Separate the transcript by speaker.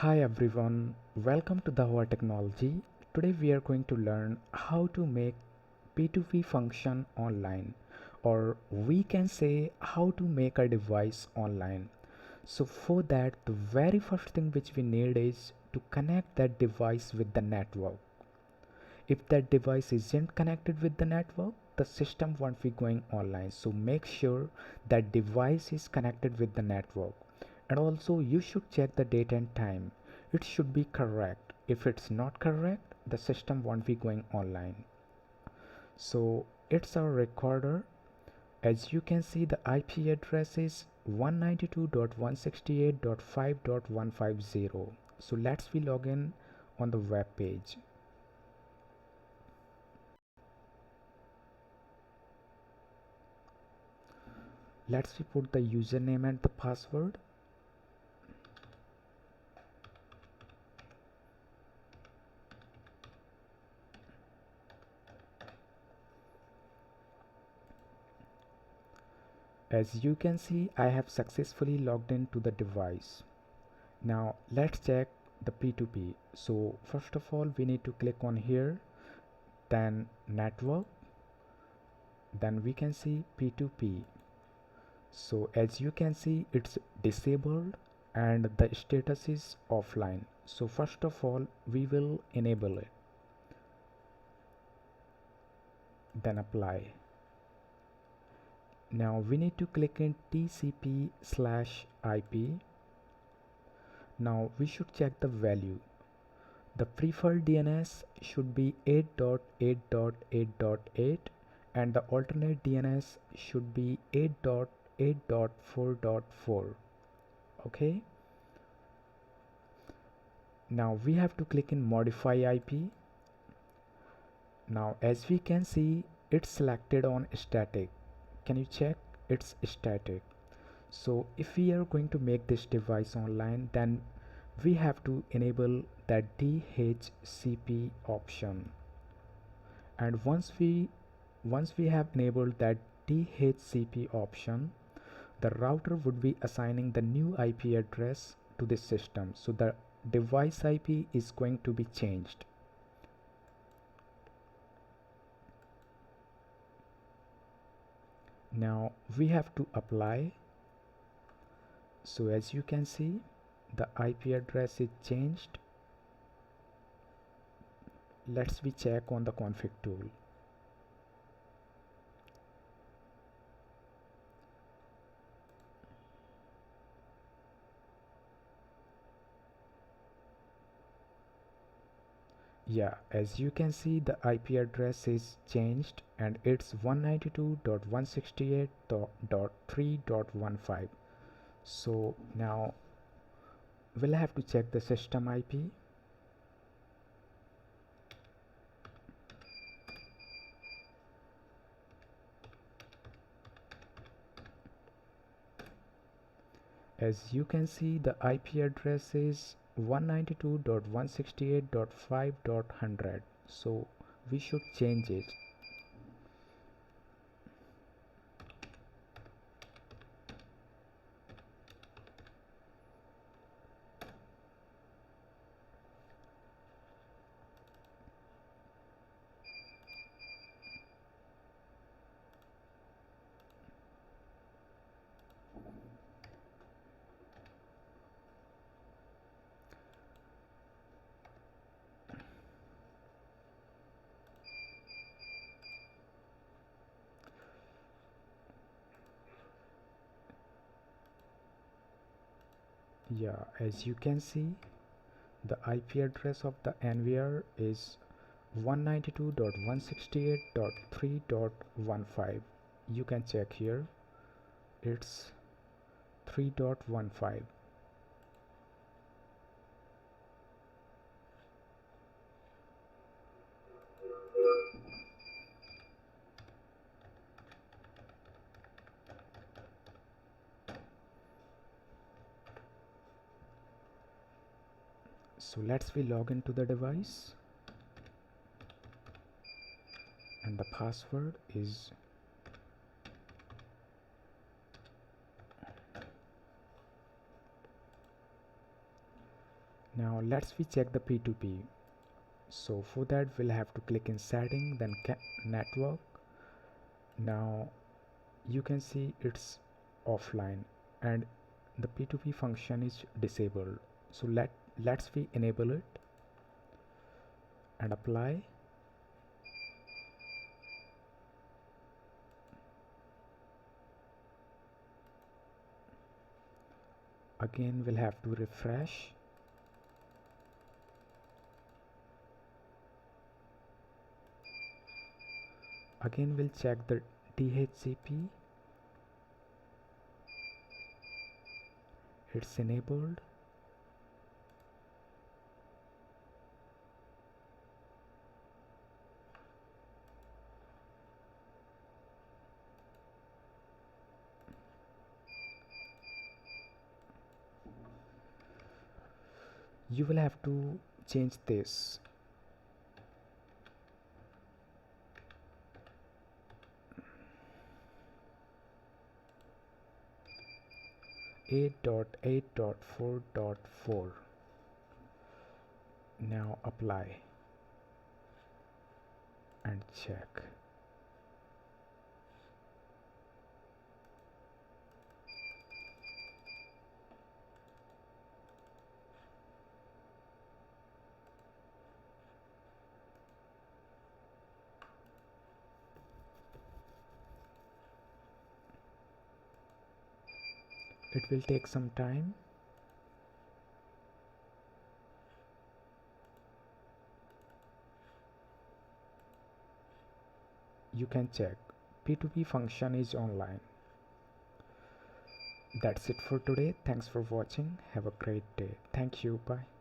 Speaker 1: Hi everyone, welcome to Dahua technology. Today we are going to learn how to make p2p function online, or we can say how to make a device online. So for that, the very first thing which we need is to connect that device with the network. If that device isn't connected with the network, the system won't be going online. So make sure that device is connected with the network. And also you should check the date and time. It should be correct. If it's not correct, the system won't be going online. So it's our recorder. As you can see, the IP address is 192.168.5.150. So let's we log in on the web page. Let's put the username and the password. As you can see, I have successfully logged into the device. Now let's check the p2p. So first of all, we need to click on here, then network, then we can see p2p. So as you can see, it's disabled and the status is offline. So first of all, we will enable it, then apply. Now we need to click in TCP/IP. Now we should check the value. The preferred DNS should be 8.8.8.8 and the alternate DNS should be 8.8.4.4. Okay. Now we have to click in modify IP. Now as we can see, it's selected on static. Can you check? It's static. So if we are going to make this device online, then we have to enable that DHCP option. And once we have enabled that DHCP option, the router would be assigning the new IP address to this system. So the device IP is going to be changed. Now we have to apply. So as you can see, the IP address is changed. Let's we check on the config tool. Yeah, as you can see, the IP address is changed and it's 192.168.3.15. So now we'll have to check the system IP. As you can see, the IP address is 192.168.5.100. So we should change it. Yeah, as you can see, the IP address of the NVR is 192.168.3.15. You can check here, it's 3.15. So let's we log into the device and the password is Now let's check the p2p. So for that we'll have to click in setting, then network. Now you can see it's offline and the p2p function is disabled. So let's enable it and apply. Again we'll have to refresh. Again we'll check the DHCP. It's enabled. You will have to change this. Eight dot 8.4.4. Now apply and check. It will take some time. You can check p2p function is online. That's it for today. Thanks for watching. Have a great day. Thank you. Bye.